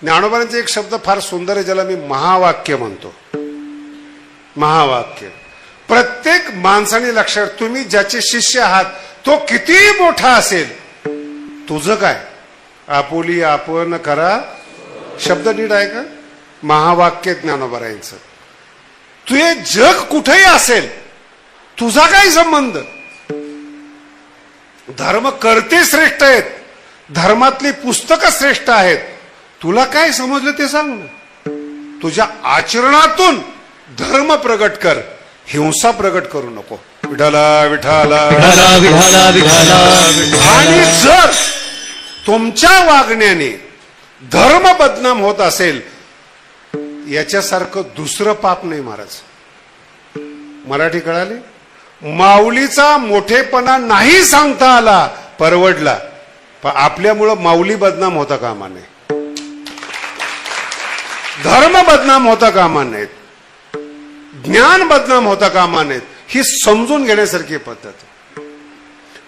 ज्ञानोबांचा एक शब्द फार सुंदर आहे, ज्याला मी महावाक्य म्हणतो. महावाक्य. प्रत्येक माणसाने लक्षात, तुम्ही ज्याचे शिष्य आहात तो किती मोठा असेल, तुझं काय? आपुली आपण करा. शब्द नीट आहे का? महावाक्य ज्ञानोबांचं. तुझे जग कुठेही असेल, तुझा काय संबंध? धर्म करते श्रेष्ठ आहेत, धर्मातली पुस्तकं श्रेष्ठ आहेत. तुला काय समजलं ते सांग ना. तुझ्या आचरणातून धर्म प्रगट कर, हिंसा प्रगट करू नको. विठाला विठाला. आणि जर तुमच्या वागण्याने धर्म बदनाम होत असेल, याच्यासारखं दुसरं पाप नाही महाराज. मराठी कळाली? माऊलीचा मोठेपणा नाही सांगता आला, परवडला. पण आपल्यामुळं माऊली बदनाम होता कामा नये, धर्म बदनाम होता कामा नयेत, ज्ञान बदनाम होता कामा नयेत. ही समजून घेण्यासारखी पद्धत.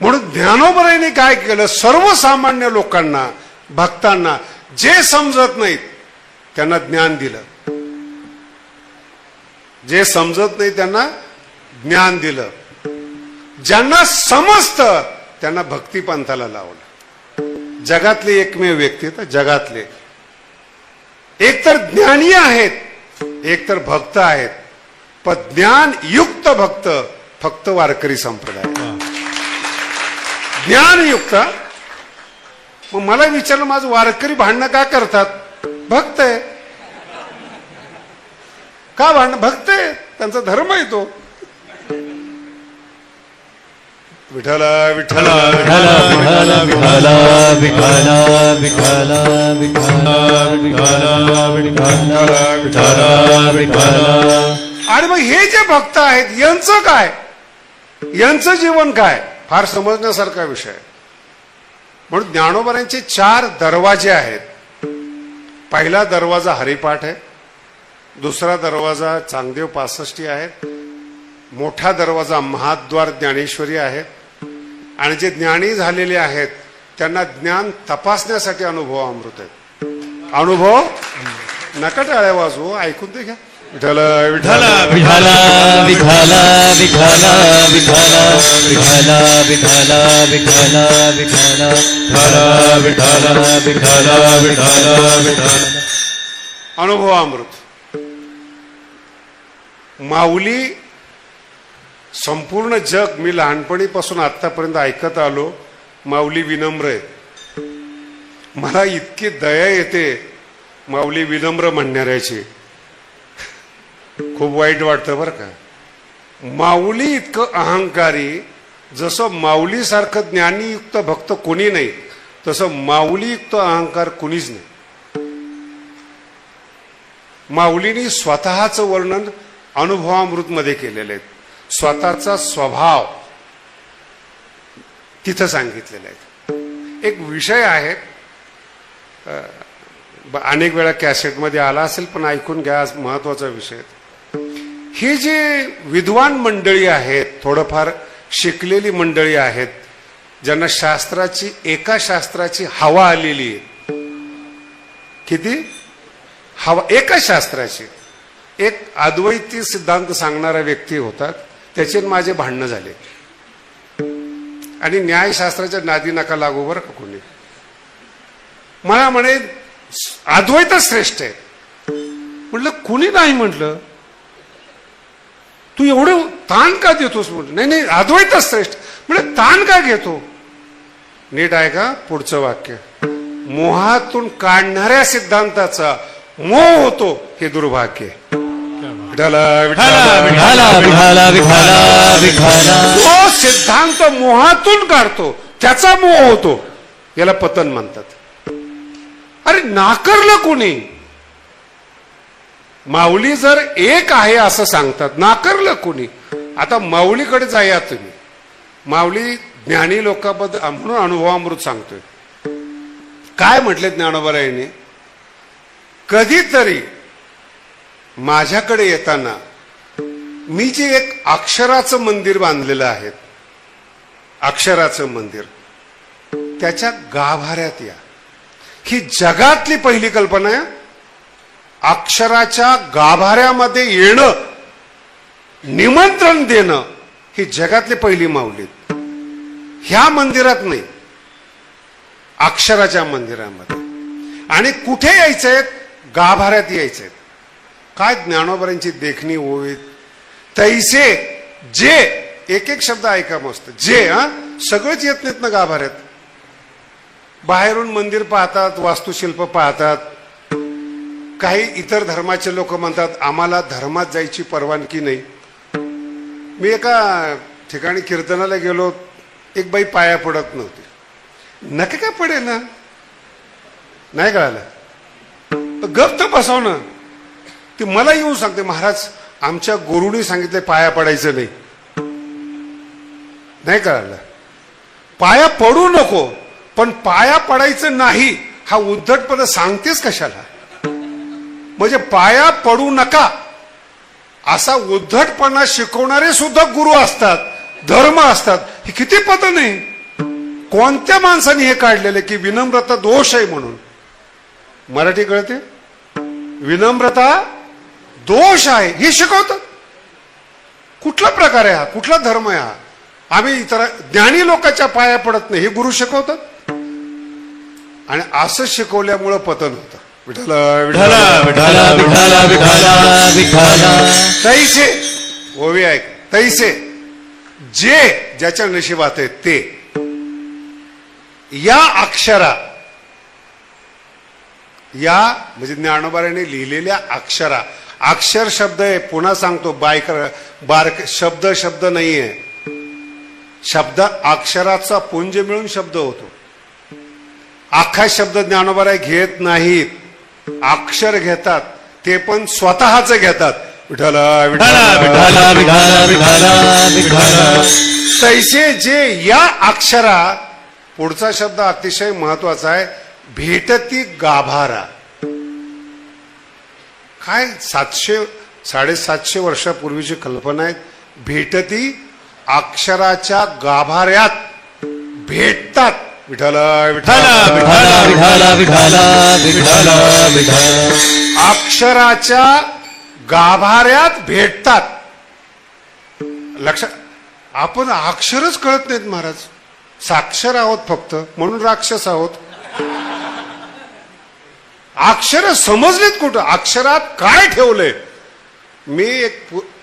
म्हणून ज्ञानोबांनी काय केलं, सर्वसामान्य लोकांना, भक्तांना जे समजत नाहीत त्यांना ज्ञान दिलं, जे समजत नाही त्यांना ज्ञान दिलं, ज्यांना समजतं त्यांना भक्तिपंथाला लावलं. जगातले एकमेव व्यक्ती, तर जगातले एकतर ज्ञानी आहेत, एकतर भक्त आहेत. पण ज्ञान युक्त भक्त फक्त वारकरी संप्रदाय. ज्ञानयुक्त. मग मला विचारलं, माझं वारकरी भांडणं का करतात? भक्त आहे. का भांडणं? भक्त आहे, त्यांचा धर्म आहे तो. विठला विठला विठला विठला विठला विठला विठला विठला विठला. आणि मग हे जे भक्त आहेत यांचं काय, यांचं जीवन काय, फार समजण्यासारखा विषय. म्हणून ज्ञानोबांचे 4 दरवाजे आहेत. पहिला दरवाजा हरिपाठ आहे, दुसरा दरवाजा चांगदेव 65 आहे, मोठा दरवाजा महाद्वार ज्ञानेश्वरी आहे. आणि जे ज्ञानी झालेले आहेत त्यांना ज्ञान तपासण्यासाठी अनुभव अमृत आहेत. अनुभव नका टाळ्या वाजवू, ऐकून ते घ्या. विठला विठला विठला विठला विठला विठला विठला विठला विठला विठला विठला विठला विठला विठला. अनुभव अमृत. माऊली संपूर्ण जग, मी लहानपणीपासून आतापर्यंत ऐकत आलो, माऊली विनम्र आहे. मला इतकी दया येते माऊली विनम्र म्हणणाऱ्याची. खूप वाईट वाटतं बरं का. माऊली इतकं अहंकारी, जसं माऊली सारखं ज्ञानीयुक्त भक्त कोणी नाही, तसं माऊलीयुक्त अहंकार कुणीच नाही. माऊलींनी स्वतःचं वर्णन अनुभवामृत मध्ये केलेलं आहे. स्वतःचा स्वभाव तिथं सांगितलेला आहे. एक विषय आहे, अनेक वेळा कॅसेटमध्ये आला असेल, पण ऐकून घ्या, आज महत्वाचा विषय. हे जे विद्वान मंडळी आहेत, थोडंफार शिकलेली मंडळी आहेत, ज्यांना शास्त्राची, एका शास्त्राची हवा आलेली आहे. किती हवा? एका शास्त्राची. एक अद्वैती सिद्धांत सांगणारा व्यक्ती होता, त्याचे माझे भांडणं झाले. आणि न्यायशास्त्राच्या नादी नका लागू बरं का कोणी. मला म्हणे अद्वैतच श्रेष्ठ आहे. म्हटलं कुणी नाही म्हटलं, तू एवढं ताण का देतोस? म्हटलं नाही नाही, अद्वैतच श्रेष्ठ. म्हणजे ताण का घेतो? नीट आहे का पुढचं वाक्य? मोहातून काढणाऱ्या सिद्धांताचा मोह होतो, हे दुर्भाग्य. तो सिद्धांत मोहातून काढतो, त्याचा मोह होतो, याला पतन म्हणतात. अरे नाकारलं कोणी? माऊली जर एक आहे असं सांगतात, नाकारलं कोणी? आता माऊलीकडे जाया तुम्ही. माऊली ज्ञानी लोकांबद्दल म्हणून अनुभवामृत सांगतोय. काय म्हटले ज्ञानोबारायांनी? कधीतरी माझ्याकडे येताना मी जे एक अक्षराचं मंदिर बांधलेलं आहे, अक्षराचं मंदिर, त्याच्या गाभाऱ्यात या. ही जगातली पहिली कल्पना आहे. अक्षराच्या गाभाऱ्यामध्ये येणं, निमंत्रण देणं ही जगातली पहिली माऊली. ह्या मंदिरात नाही, अक्षराच्या मंदिरामध्ये. आणि कुठे यायचंय? गाभाऱ्यात यायचंय. काय ज्ञानोबांची देखणी होईल. तैसे जे, एक एक शब्द ऐका मस्त. जे सगळंच येत नाहीत ना गाभाऱ्यात. बाहेरून मंदिर पाहतात, वास्तुशिल्प पाहतात. काही इतर धर्माचे लोक म्हणतात आम्हाला धर्मात जायची परवानगी नाही. मी एका ठिकाणी कीर्तनाला गेलो, एक बाई पाया पडत नव्हती. नका काय पडेल ना, नाही कळालं. गप्प तर बसाव ना. ती मला येऊन सांगते महाराज आमच्या गुरुनी सांगितले पाया पडायचं नाही. नाही कळालं. पाया पडू नको, पण पाया पडायचं नाही हा उद्धटपणा सांगतेस कशाला? म्हणजे पाया पडू नका असा उद्धटपणा शिकवणारे सुद्धा गुरु असतात, धर्म असतात. हे किती पतं नाही. कोणत्या माणसाने हे काढलेले की विनम्रता दोष आहे म्हणून? मराठी कळते? विनम्रता दोष आहे हे शिकवतात. कुठला प्रकार आहे हा? कुठला धर्म आहे हा? आम्ही इतर ज्ञानी लोकांच्या पाया पडत नाही हे गुरु शिकवतात. आणि असं शिकवल्यामुळं पतन होतं. विठ्ठल विठ्ठल विठ्ठल विठ्ठल विठ्ठल विठ्ठल. तैसे ओवी ऐक. तैसे जे ज्याच्या नशिबात आहे ते या अक्षरा, या म्हणजे ज्ञानोबाने लिहिलेल्या अक्षरा. अक्षर शब्द आहे, पुन्हा सांगतो, बारक शब्द नाहीये. शब्द अक्षराचा पुंज मिळून शब्द होतो. अख्खा शब्द ज्ञानोबा घेत नाहीत, अक्षर घेतात, ते पण स्वतःच घेतात. विठ्ठल विठ्ठल विठ्ठल विठ्ठल विठ्ठल. तैसे जे या अक्षरा. पुढचा शब्द अतिशय महत्वाचा आहे. भेटती गाभारा. काय 700-750 वर्षापूर्वीची कल्पना आहे. भेटती अक्षराच्या गाभाऱ्यात भेटतात. विठ्ठल विठ्ठल विठ्ठल विठ्ठल विठ्ठल विठ्ठल. अक्षराच्या गाभाऱ्यात भेटतात. लक्षात. आपण अक्षरच कळत नाहीत महाराज. साक्षर आहोत फक्त, म्हणून राक्षस आहोत. अक्षर समजलेत कुठं? अक्षरात काय ठेवलंय?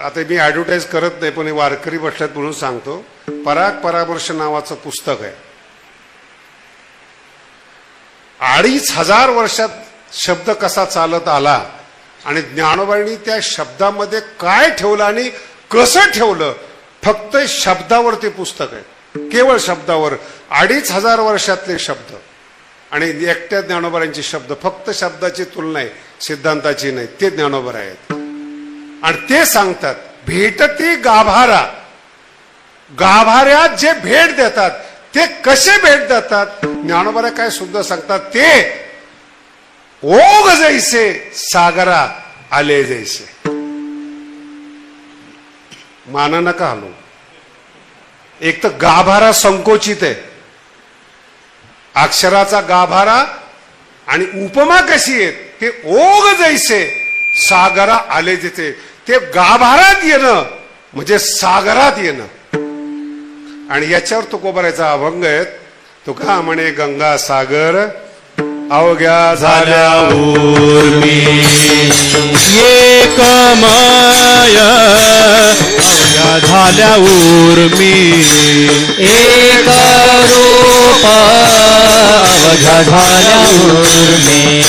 आता मी ऍडव्हर्टाईज करत नाही, पण वारकरी बसल्यात म्हणून सांगतो. पराग परामर्श नावाचं पुस्तक आहे. 2500 वर्षात शब्द कसा चालत आला आणि ज्ञानोबांनी त्या शब्दामध्ये काय ठेवलं आणि कसं ठेवलं, फक्त शब्दावर ते पुस्तक आहे. केवळ शब्दावर. 2500 वर्षातले शब्द आणि एकट्या ज्ञानोबांचे शब्द. फक्त शब्दाची तुलना आहे, सिद्धांताची नाही. ते ज्ञानोबा आहेत आणि ते सांगतात भेटती गाभारा. गाभाऱ्यात जे भेट देतात ते कसे भेट देतात? ज्ञानोबा काय सुद्धा सांगतात, ते ओघ जैसे सागरा आले जैसे. माना नका हलू. एक तर गाभारा संकोचित आहे, अक्षराचा गाभारा. आणि उपमा कशी आहे? ते ओघ जैसे सागरा आले जिथे. ते गाभारात येणं म्हणजे सागरात येणं. आणि याच्यावर तुकोबाराचा अभंग आहे. तुका म्हणे गंगा सागर अवघ्या झाल्या उर्मी एक माय अवघ्या झाल्या उर्मी. एक रूप अवघ्या झाल्या उर्मी.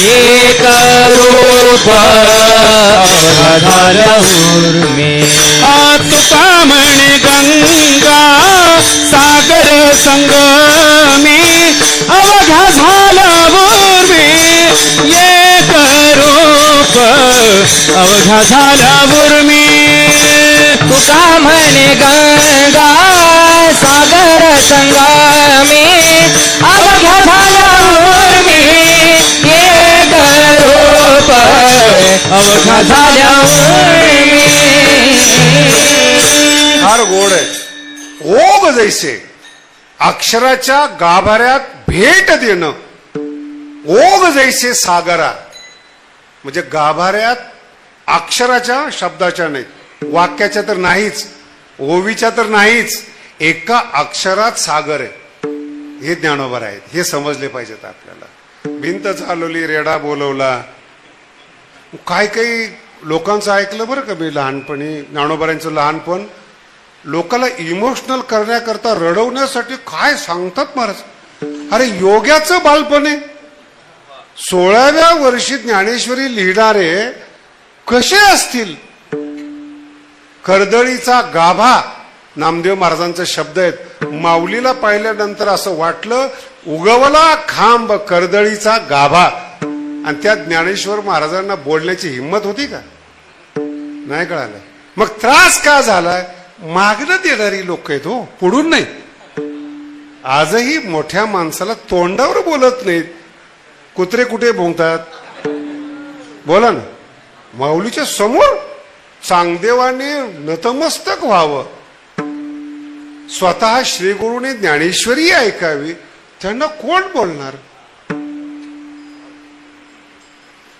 एक रूप अवघ्या झाल्या उर्मी. तुका म्हणे गंगा सागर संगमी अवघ्या झाल्या उर्मी. एक रूप अवघ्या झाल्या उर्मी. तुका म्हणे गंगा सागर संगमी अवघ्या झाल्या उर्मी. एक रूप अवघ्या झाल्या उर्मी. फार गोड आहे. ओघ जैसे अक्षराच्या गाभाऱ्यात भेट देणं ओघ जैसे सागरा, म्हणजे गाभाऱ्यात अक्षराच्या शब्दाच्या नाहीत, वाक्याच्या तर नाहीच, ओवीच्या तर नाहीच, एका अक्षरात सागर आहे. हे ज्ञानोबा आहेत, हे समजले पाहिजेत आपल्याला. भिंत चालवली, रेडा बोलवला, काय काही लोकांचं ऐकलं बरं का मी लहानपणी. ज्ञानोबांचं लहानपण लोकांना इमोशनल करण्याकरता, रडवण्यासाठी काय सांगतात महाराज. अरे योग्याचं बालपण आहे. 16व्या वर्षी ज्ञानेश्वरी लिहिणारे कसे असतील. कर्दळीचा गाभा नामदेव महाराजांचे शब्द आहेत. माऊलीला पाहिल्यानंतर असं वाटलं उगवला खांब कर्दळीचा गाभा. आणि त्या ज्ञानेश्वर महाराजांना बोलण्याची हिंमत होती का? नाही कळालं. मग त्रास का झाला? मागणं देणारी लोक आहेत हो, पुढून नाही. आजही मोठ्या माणसाला तोंडावर बोलत नाहीत. कुत्रे कुठे भोंगतात? बोला ना. माऊलीच्या समोर चांगदेवाने नतमस्तक व्हावं, स्वतः श्रीगुरूने ज्ञानेश्वरी ऐकावी, त्यांना कोण बोलणार?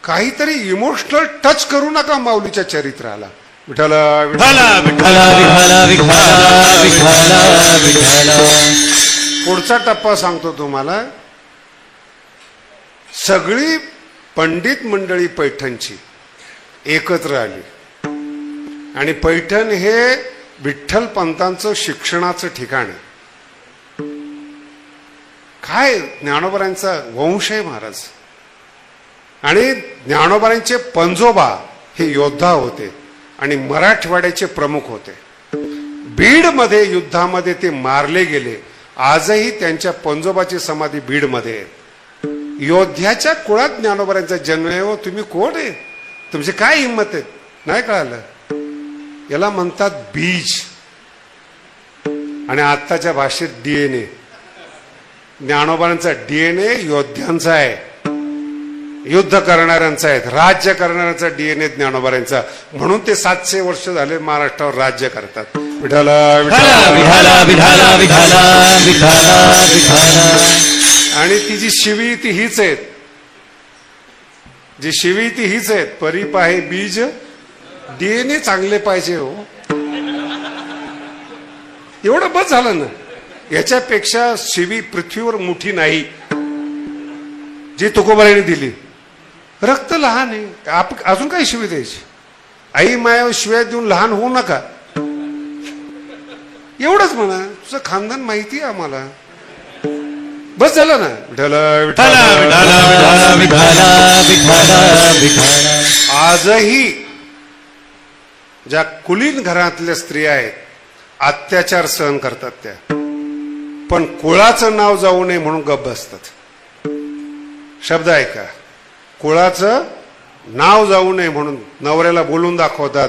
काहीतरी इमोशनल टच करू नका माऊलीच्या चरित्राला. विठ्ठला विठ्ठला विठ्ठला विठ्ठला विठ्ठला विठ्ठला विठ्ठला. पुढचा टप्पा सांगतो तुम्हाला. सगळी पंडित मंडळी पैठणची एकत्र आली आणि पैठण हे विठ्ठल पंतांचं शिक्षणाचं ठिकाण आहे. काय ज्ञानोबांचा वंश आहे महाराज. आणि ज्ञानोबांचे पंजोबा हे योद्धा होते आणि मराठवाड्याचे प्रमुख होते. बीडमध्ये युद्धामध्ये ते मारले गेले. आजही त्यांच्या पंजोबाची समाधी बीडमध्ये आहे. योद्ध्याच्या कुळात ज्ञानोबांचा जन्म आहे. हो तुम्ही कोण आहे? तुमची काय हिंमत आहे? नाही कळालं. याला म्हणतात बीज. आणि आत्ताच्या भाषेत डीएनए. ज्ञानोबांचा डीएनए योद्ध्यांचा आहे, युद्ध करणाऱ्यांचा आहे, राज्य करणाऱ्यांचा डीएनए ज्ञानोबांचा. म्हणून ते 700 वर्ष झाले महाराष्ट्रावर राज्य करतात. विठ्ठला विठ्ठला विठ्ठला विठ्ठला विठ्ठला विठ्ठला. आणि ती जी शिवी ती हीच आहेत. जी शिवी ती हीच आहेत. परीप आहे बीज, डीएनए चांगले पाहिजे हो. एवढं बस झालं ना. याच्यापेक्षा शिवी पृथ्वीवर मोठी नाही जी तुकोबाराने दिली. रक्त लहान आहे, अजून काही शिवी द्यायची? आई माया शिव्या देऊन लहान होऊ नका, एवढंच म्हणा. तुझं खानदान माहिती आहे आम्हाला, बस झालं ना. विठ्ठला विठ्ठला विठ्ठला विठ्ठला विठ्ठला विठ्ठला. आजही ज्या कुलीन घरातल्या स्त्रिया आहेत अत्याचार सहन करतात त्या, पण कुळाचं नाव जाऊ नये म्हणून गप्प बसतात. शब्द ऐका, कुळाचं नाव जाऊ नये म्हणून नवऱ्याला बोलून दाखवतात.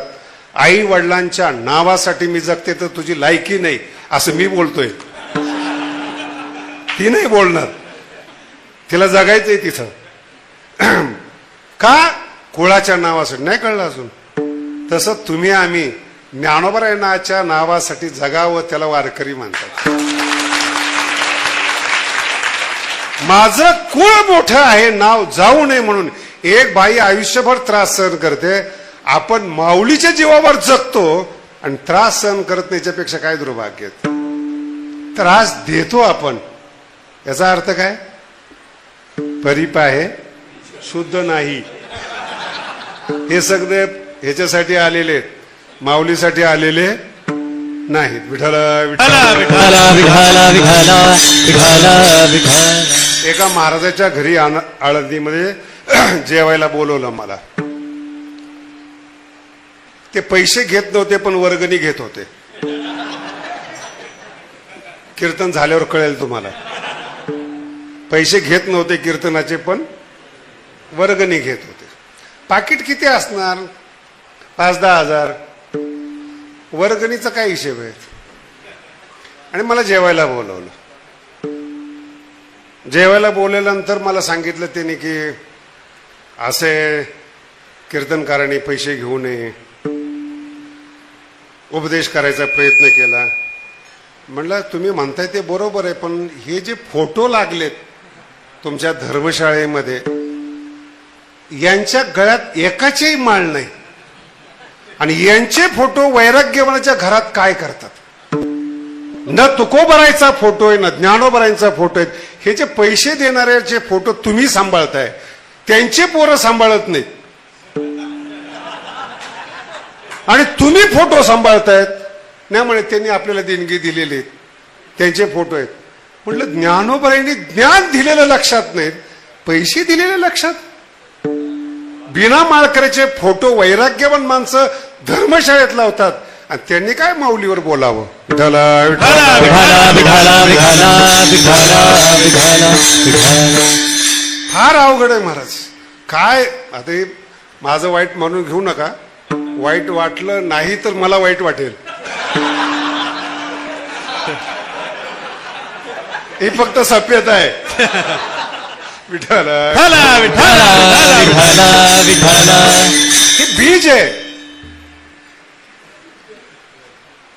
आई वडिलांच्या नावासाठी मी जगते तर तुझी लायकी नाही असं मी बोलतोय. ती नाही बोलणार, तिला जगायचंय तिथं. का? कुळाच्या नावासाठी. नाही कळलं अजून? तसं तुम्ही आम्ही ज्ञानोबाच्या नावासाठी जगावं, त्याला वारकरी म्हणतात. माझं कुळ मोठं आहे, नाव जाऊ नये म्हणून. एक बाई आयुष्यभर त्रास सहन करते, आपण माऊलीच्या जीवावर जगतो आणि त्रास सहन करत नाही. याच्यापेक्षा काय दुर्भाग्य. त्रास देतो आपण, याचा अर्थ काय? परीप आहे, शुद्ध नाही. हे सगळे ह्याच्यासाठी आलेले, माऊलीसाठी आलेले नाहीत. विठ्ठला विठ्ठला विठ्ठला विठ्ठला विठ्ठला विठ्ठला विठ्ठला. एका महाराजाच्या घरी आळंदीमध्ये जेवायला बोलवलं मला. ते पैसे घेत नव्हते पण वर्गणी घेत होते. कीर्तन झाल्यावर कळेल तुम्हाला. पैसे घेत नव्हते कीर्तनाचे पण वर्गणी घेत होते. पाकिट किती असणार? 5-10 हजार. वर्गणीचा काय हिशेब आहे? आणि मला जेवायला बोलवलं. जेवायला बोलल्यानंतर मला सांगितलं त्याने की असे कीर्तनकारांनी पैसे घेऊ नये, उपदेश करायचा प्रयत्न केला. म्हणलं तुम्ही म्हणताय ते बरोबर आहे, पण हे जे फोटो लागलेत तुमच्या धर्मशाळेमध्ये यांच्या गळ्यात एकाचीही माळ नाही आणि यांचे फोटो वैराग्यवनाच्या घरात काय करतात? न तुकोबरायचा फोटो आहे, न ज्ञानोबरायांचा फोटो आहे. हे जे पैसे देणाऱ्याचे फोटो तुम्ही सांभाळताय, त्यांचे पोरं सांभाळत नाहीत आणि तुम्ही फोटो सांभाळतायत. नाही म्हणे त्यांनी आपल्याला देणगी दिलेली आहेत, त्यांचे फोटो आहेत. म्हटलं ज्ञानोबरायांनी ज्ञान दिलेलं लक्षात नाहीत, पैसे दिलेले लक्षात. बिना माळकऱ्याचे फोटो वैराग्यवान माणसं धर्मशाळेत लावतात आणि त्यांनी काय माऊलीवर बोलावं? विठाला विठाला विठाला विठाला विठाला विठाला विठाला. फार अवघड आहे महाराज. काय आता हे माझं वाईट म्हणून घेऊ नका. वाईट वाटलं नाही तर मला वाईट वाटेल. ही फक्त सभ्यता आहे. विठाला विठाला विठाला विठाला विठाला. हे बीज आहे.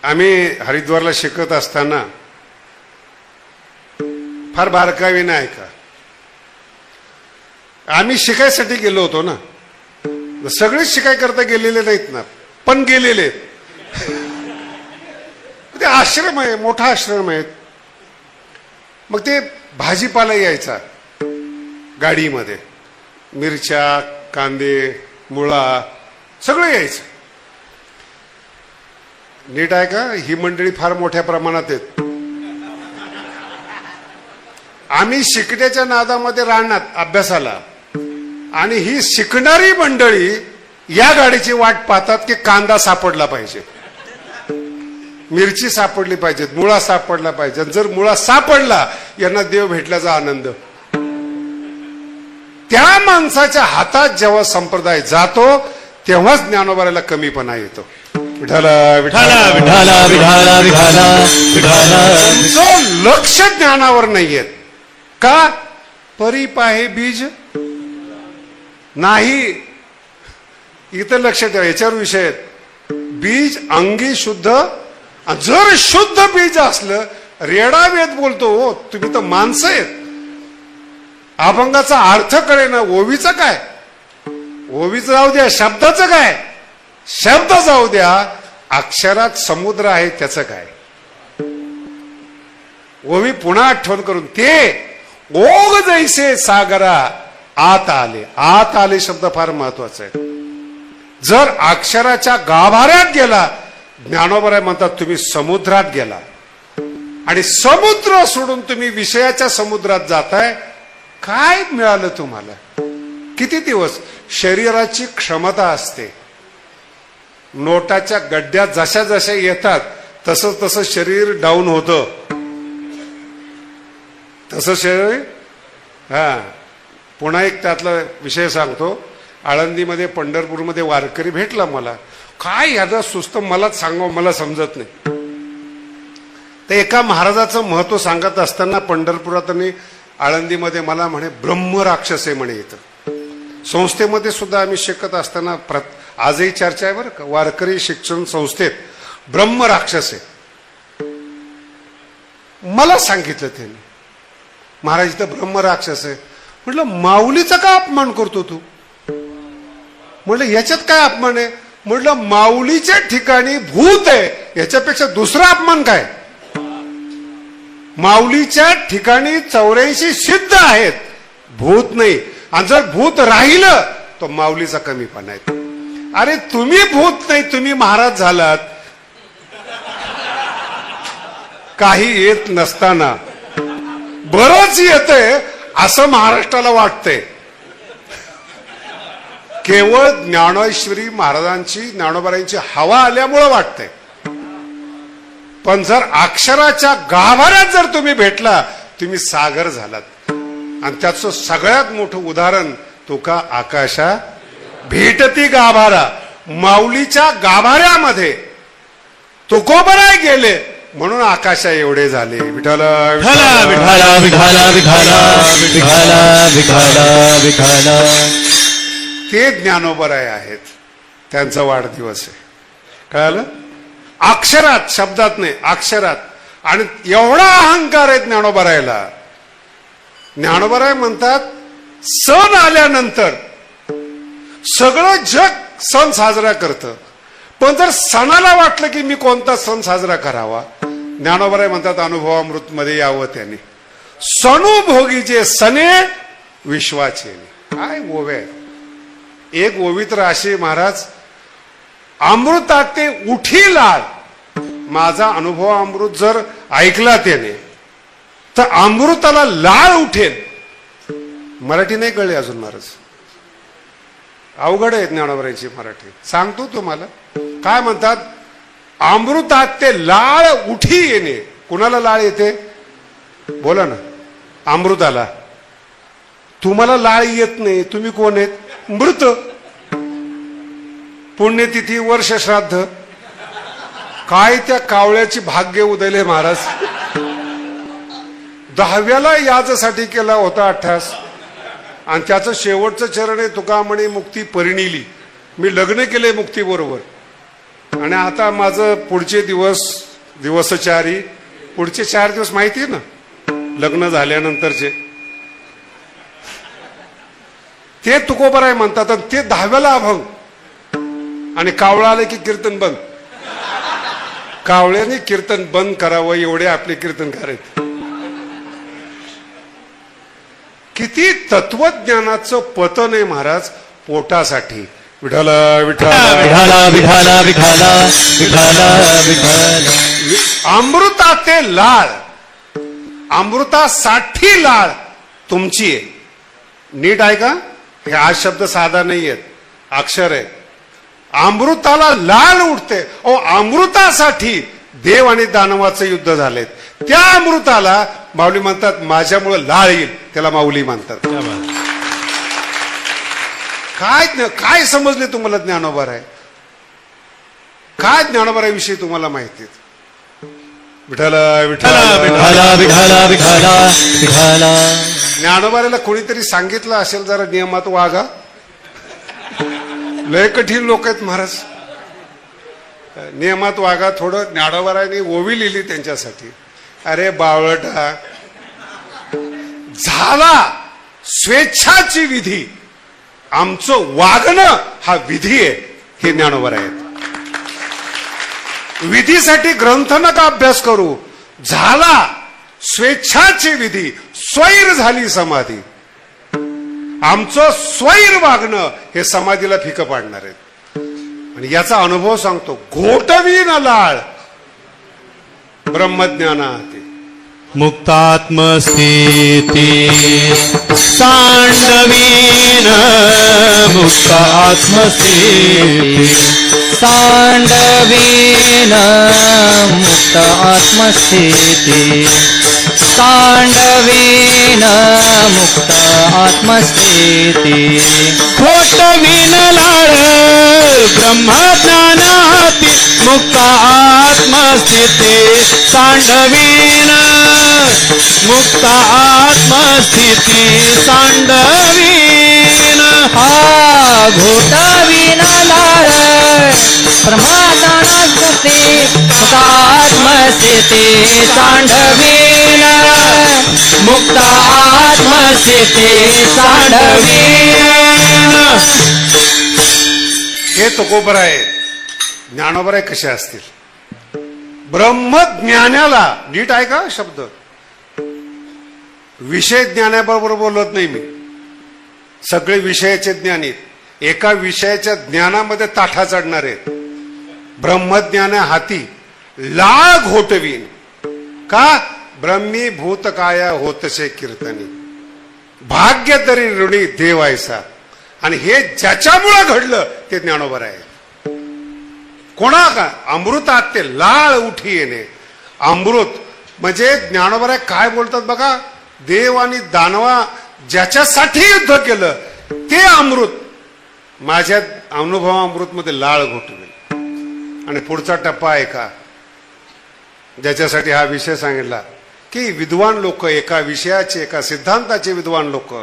आम्ही हरिद्वारला शिकत असताना फार बारकावी नाही ऐका. आम्ही शिकायसाठी गेलो होतो ना. सगळेच शिकाय करता गेलेले नाहीत ना, पण गेलेले. ते आश्रम आहे, मोठा आश्रम आहे. मग ते भाजीपाला यायचा गाडीमध्ये, मिरच्या, कांदे, मुळा सगळं यायचं. नीट आहे का? ही मंडळी फार मोठ्या प्रमाणात आहेत. आम्ही शिकण्याच्या नादामध्ये राहणार अभ्यासाला आणि ही शिकणारी मंडळी या गाडीची वाट पाहतात की कांदा सापडला पाहिजे, मिरची सापडली पाहिजे, मुळा सापडला पाहिजे. जर मुळा सापडला यांना देव भेटल्याचा आनंद. त्या माणसाच्या हातात जेव्हा संप्रदाय जातो तेव्हाच ज्ञानोबाला कमीपणा येतो. विठाला विठाला विठाला विठाला विठाला विठाला. तुमचं लक्ष ज्ञानावर नाहीये का? परीप आहे बीज नाही. इथं लक्ष ठेवा, याच्यावर विषय आहेत. बीज अंगी शुद्ध. जर शुद्ध बीज असलं, रेडा वेद बोलतो हो, तुम्ही तर माणसं आहेत. अभंगाचा अर्थ कळे ना. ओवीचं काय? ओवीचं जाऊ द्या, शब्दाचं काय? शब्द जाऊ द्या. अक्षरात समुद्र आहे त्याचं काय? ओवी पुन्हा आठवण करून, ते ओघ जैसे सागरा आत आले. आत आले शब्द फार महत्वाचा आहे. जर अक्षराच्या गाभाऱ्यात गेला, ज्ञानोबराय म्हणतात तुम्ही समुद्रात गेला. आणि समुद्र सोडून तुम्ही विषयाच्या समुद्रात जाताय. काय मिळालं तुम्हाला? किती दिवस? शरीराची क्षमता असते. नोटाच्या गड्ड्यात जशा जशा येतात तसं तसं शरीर डाऊन होतं. तसं शरीर. हा, पुन्हा एक त्यातला विषय सांगतो. आळंदीमध्ये पंढरपूरमध्ये वारकरी भेटला मला. काय याला सुस्त मलाच सांगावं, मला समजत नाही. ते एका महाराजाचं महत्व सांगत असताना पंढरपुरात आणि आळंदीमध्ये मला म्हणे ब्रह्मराक्षस आहे म्हणे. इथं संस्थेमध्ये सुद्धा आम्ही शिकत असताना आजही चर्चा आहे बरं का, वारकरी शिक्षण संस्थेत ब्रह्मराक्षस आहे. मला सांगितलं त्यांनी, महाराज इथं ब्रह्मराक्षस आहे. म्हटलं माऊलीचा का अपमान करतो तू? म्हटलं याच्यात काय अपमान आहे? म्हटलं माऊलीच्या ठिकाणी भूत आहे, याच्यापेक्षा दुसरा अपमान काय? माऊलीच्या ठिकाणी 84 सिद्ध आहेत, भूत नाही. आणि जर भूत राहिलं तर माऊलीचा कमीपणा आहे. अरे तुम्ही भूत नाही, तुम्ही महाराज झालात. काही येत नसताना बरंच येतंय असं महाराष्ट्राला वाटतंय. केवळ ज्ञानेश्वरी महाराजांची, ज्ञानोबारायांची हवा आल्यामुळं वाटतंय. पण जर अक्षराच्या गाभाऱ्यात जर तुम्ही भेटला, तुम्ही सागर झालात. आणि त्याचं सगळ्यात मोठं उदाहरण तुका आकाशा भेटती गाभारा. माऊलीच्या गाभाऱ्यामध्ये तुकोबराय गेले म्हणून आकाशा एवढे झाले. विठाला विठाला विठाला विठाला विठाला विठाला विठाला. ते ज्ञानोबराय आहेत, त्यांचा वाढदिवस आहे. कळालं? अक्षरात, शब्दात नाही, अक्षरात. आणि एवढा अहंकार आहे ज्ञानोबरायला ज्ञानोबराय म्हणतात सण आल्यानंतर सगळं जग सण साजरा करतं, पण जर सणाला वाटलं की मी कोणता सण साजरा करावा, ज्ञानोबराय म्हणतात अनुभवामृत मध्ये यावं त्याने. सणुभोगी जे सणे विश्वाचे. काय ओव्या आहे. एक ओवी तर अशी महाराज, अमृतात ते उठी लाळ. माझा अनुभव अमृत जर ऐकला त्याने तर अमृताला लाळ उठेल. मराठी नाही कळली अजून महाराज, अवघड आहे ज्ञानोबरायांची मराठी. सांगतो तुम्हाला काय म्हणतात. अमृतात ते लाळ उठी येणे. कुणाला लाळ येते बोला ना. अमृताला. तुम्हाला लाळ येत नाही, तुम्ही कोण आहेत? मृत. पुण्यतिथी वर्ष श्राद्ध. काय त्या कावळ्याची भाग्य उदयले महाराज. 10व्याला याजसाठी केला होता 28 आणि त्याचं शेवटचं चरण आहे तुका म्हणे मुक्ती परिणिली. मी लग्न केले मुक्ती बरोबर आणि आता माझं पुढचे दिवसचारी पुढचे 4 दिवस माहिती आहे ना लग्न झाल्यानंतरचे, ते तुकोबराय म्हणतात. आणि ते 10व्याला अभंग आणि कावळा आले की कीर्तन बंद. कावळ्याने कीर्तन बंद करावं एवढे आपले कीर्तनकार आहेत. किती तत्वज्ञानाचं पतन आहे महाराज पोटासाठी. विठ्ठल विठ्ठल विठाला विठाला विठाला विठाला विठाला. अमृता ते लाळ. अमृतासाठी लाळ तुमची आहे. नीट आहे का. हे आज शब्द साधा नाही आहेत, अक्षर आहे. अमृताला लाळ उठते. ओ अमृतासाठी देव आणि दानवाचं युद्ध झालेत. त्या अमृताला माऊली म्हणतात माझ्यामुळे लाळ येईल, त्याला माऊली म्हणतात. काय काय समजले तुम्हाला ज्ञानोबराय. काय ज्ञानोबराविषयी तुम्हाला माहिती. विठ्ठल विठ्ठल विठाला विठाला विठाला विठाला. ज्ञानोबराला कोणीतरी सांगितलं असेल जरा नियमात वागा. लय कठीण लोक आहेत महाराज. नियमात वागा थोडं. ज्ञानोबराने ओवी लिहिली त्यांच्यासाठी. अरे बावळटा झाला स्वेच्छाची विधी. आमचं वागणं हा विधी आहे. हे ज्ञानोबराय आहेत. विधीसाठी ग्रंथ नका अभ्यास करू. झाला स्वेच्छाची विधी, स्वैर झाली समाधी. आमचं स्वैर वागणं हे समाधीला फिकं पाडणार आहेत. आणि याचा अनुभव सांगतो. घोटवीन लाळ ब्रह्मज्ञानाते. मुक्तात्मस्थिती सांडवीन मुक्त आत्मस्थिती. सांडवीन मुक्त आत्मस्थिती. सांडवीन मुक्त आत्मस्थिती. घोटवीन लाळ ब्रह्मज्ञानाती मुक्त आत्मस्थिती. सांडवीन मुक्त आत्मस्थिती. सांडवीन हा घोटवीन लाळ ब्रह्मज्ञानास्थिती मुक्त आत्मस्थिती. सांडवीन मुक्त आत्मस्थिती. सांडवीन. हे तुकोबराय. ज्ञानोबराय कसे असतील. ब्रह्मज्ञानाला नीट आहे का शब्द. विषय ज्ञानाबरोबर बोलत नाही मी. सगळे विषयाचे ज्ञान आहेत. एका विषयाच्या ज्ञानामध्ये ताठा चढणार आहेत. ब्रह्मज्ञान हाती लाळ घोटवीन. का ब्रह्मी भूत काया होतसे कीर्तनी. भाग्य तरी ऋणी देवायसा. आणि हे ज्याच्यामुळे घडलं ते ज्ञानोबराय आहे. कोणा का अमृतात ते लाळ उठी येणे. अमृत म्हणजे ज्ञानोबराय काय बोलतात बघा. देव आणि दानवा ज्याच्यासाठी युद्ध केलं ते अमृत माझ्या अनुभवामृत मध्ये लाळ घोटवेल. आणि पुढचा टप्पा आहे का ज्याच्यासाठी हा विषय सांगितला की विद्वान लोक एका विषयाचे एका सिद्धांताचे विद्वान लोक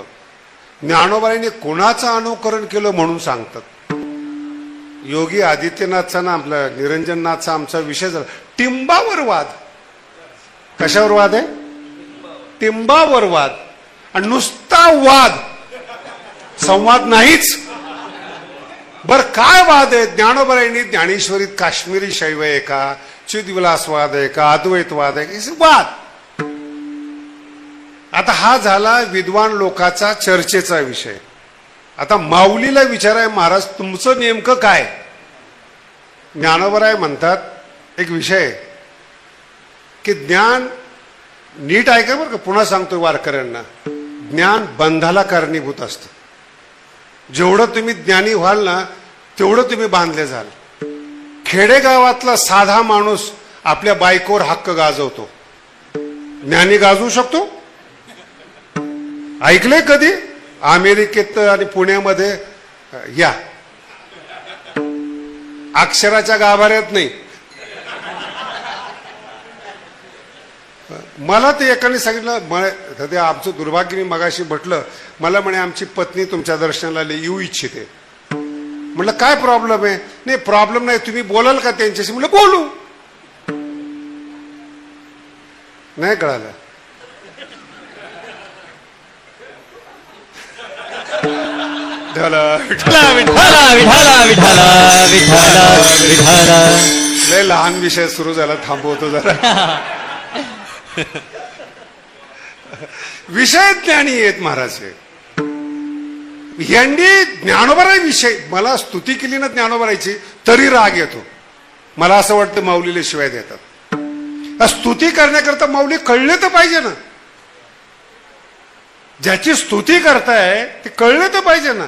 ज्ञानोबरायांनी कोणाचं अनुकरण केलं म्हणून सांगतात. योगी आदित्यनाथचा ना आपला निरंजननाथचा आमचा विषय झाला टिंबावर वाद. कशावर वाद आहे. टिंबावर वाद. आणि नुसता वाद, संवाद नाहीच. बर काय वाद आहे? ज्ञानोबरायांनी ज्ञानेश्वरीत काश्मीरी शैव आहे का, चिदविलासवाद आहे का, अद्वैतवाद आहे का, वाद. आता हा झाला विद्वान लोकांचा चर्चेचा विषय. आता माऊलीला विचाराय, महाराज तुमचं नेमकं काय? ज्ञानोबराय म्हणतात एक विषय की ज्ञान, नीट ऐका बरं का, पुन्हा सांगतोय वारकऱ्यांना, ज्ञान बंधाला कारणीभूत असतं. जेवढं तुम्ही ज्ञानी व्हाल ना तेवढं तुम्ही बांधले जाल. खेडेगावातला साधा माणूस आपल्या बायकोवर हक्क गाजवतो, ज्ञानी गाजवू शकतो? ऐकलंय कधी? अमेरिकेत आणि पुण्यामध्ये या अक्षराच्या गाभाऱ्यात नाही. मला ते एकाने सांगितलं, ते आमचं दुर्भाग्य, मी मगाशी म्हटलं, मला म्हणे आमची पत्नी तुमच्या दर्शनाला येऊ इच्छिते. म्हटलं काय प्रॉब्लेम आहे? नाही प्रॉब्लेम नाही, तुम्ही बोलाल का त्यांच्याशी? म्हटलं बोलू. नाही कळालं? लय लहान विषय सुरू झाला, थांबवतो जरा. विषय ज्ञानी आहेत महाराज. यांनी ज्ञानोबराय विषय, मला स्तुती केली ना ज्ञानोबरायची तरी राग येतो. मला असं वाटतं माऊलीला शिवाय देतात. स्तुती करण्याकरता माऊली कळले तर पाहिजे ना. ज्याची स्तुती करताय ते कळले तर पाहिजे ना.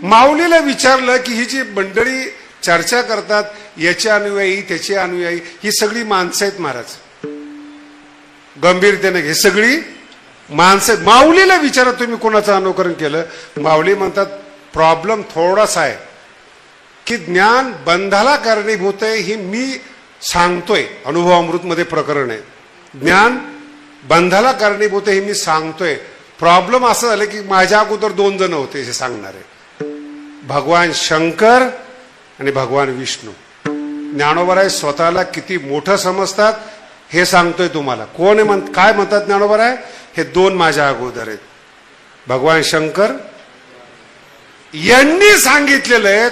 माऊलीला विचारलं की ही जी मंडळी चर्चा करतात, याचे अनुयायी त्याचे अनुयायी, ही सगळी माणसं आहेत महाराज. गंभीरतेने घे, सगळी माणसं. माऊलीला विचारा तुम्ही कोणाचं अनुकरण केलं? माऊली म्हणतात प्रॉब्लेम थोडासा आहे की ज्ञान बंधाला कारणीभूत आहे, ही मी सांगतोय. अनुभवामृत मध्ये प्रकरण आहे, ज्ञान बंधाला कारणीभूत आहे हे मी सांगतोय. प्रॉब्लेम असं झालं की माझ्या अगोदर 2 जण होते हे सांगणारे, भगवान शंकर आणि भगवान विष्णू. ज्ञानोबराय स्वतःला किती मोठं समजतात हे सांगतोय तुम्हाला. कोण आहे काय म्हणतात ज्ञानोबराय? हे 2 माझ्या अगोदर आहेत, भगवान शंकर यांनी सांगितलेलं आहे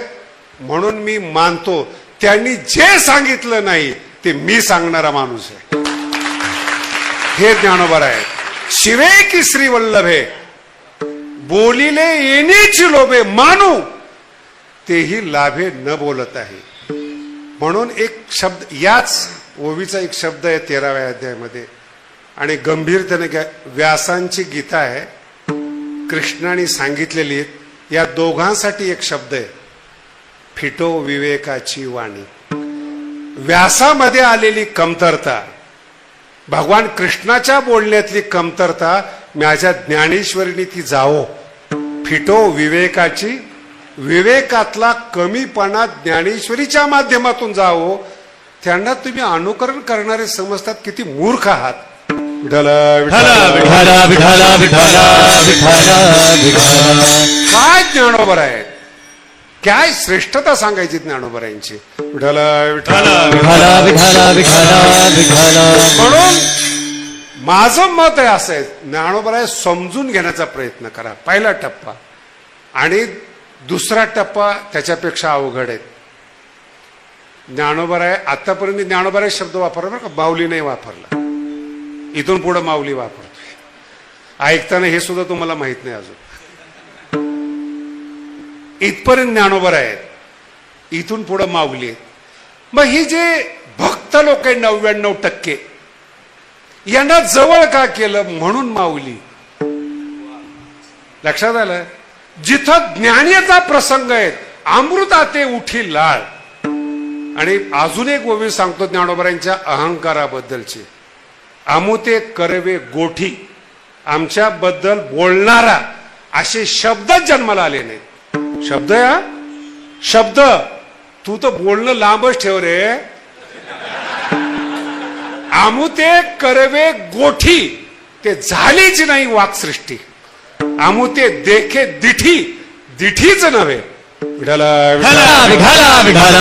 म्हणून मी मानतो. त्यांनी जे सांगितलं नाही ते मी सांगणारा माणूस आहे. हे ज्ञानोबराय. शिवे की श्री वल्लभे, बोलिले येण्याची लोभे, मानू तेही लाभे न बोलत आहे. म्हणून एक शब्द, याच ओवीचा एक शब्द आहे 13व्या अध्यायामध्ये, आणि गंभीरतेने घ्या. व्यासांची गीता आहे, कृष्णाने सांगितलेली. या दोघांसाठी एक शब्द आहे, फिटो विवेकाची वाणी. व्यासामध्ये आलेली कमतरता, भगवान कृष्णाच्या बोलण्यातली कमतरता माझ्या ज्ञानेश्वरीने ती जावो. फिटो विवेकाची, विवेकातला कमीपणा ज्ञानेश्वरीच्या माध्यमातून जावो. त्यांना तुम्ही अनुकरण करणारे समजतात किती मूर्ख आहात. काय ज्ञानोबराय, काय श्रेष्ठता सांगायची ज्ञानोबरायांची. म्हणून माझं मत आहे असं आहे, ज्ञानोबराय समजून घेण्याचा प्रयत्न करा. पहिला टप्पा, आणि दुसरा टप्पा त्याच्यापेक्षा अवघड आहे. ज्ञानोबराय आतापर्यंत ज्ञानोबराय शब्द वापरला बरं का, माऊली नाही वापरला. इथून पुढे माऊली वापरतोय. ऐकताना हे सुद्धा तुम्हाला माहित नाही अजून. इथपर्यंत ज्ञानोबराय आहेत, इथून पुढे माऊली आहेत. मग ही जे भक्त लोक आहे 99%, यांना जवळ का केलं? म्हणून माऊली. लक्षात आलं? जिथं ज्ञानाचा प्रसंग आहे, अमृताते उठी लाळ. आणि अजून एक ओवी सांगतो ज्ञानोबरायांच्या अहंकाराबद्दलची. आमुते करवे गोठी, आमच्याबद्दल बोलणारा, असे शब्दच जन्माला आले नाहीत. शब्द या शब्द, तू तर बोलणं लांबच ठेव रे. आमुते करवे गोठी, ते झालीच नाही वाक्सृष्टी. आमुते देखे दिठी, दिठीच नव्हे. विठाला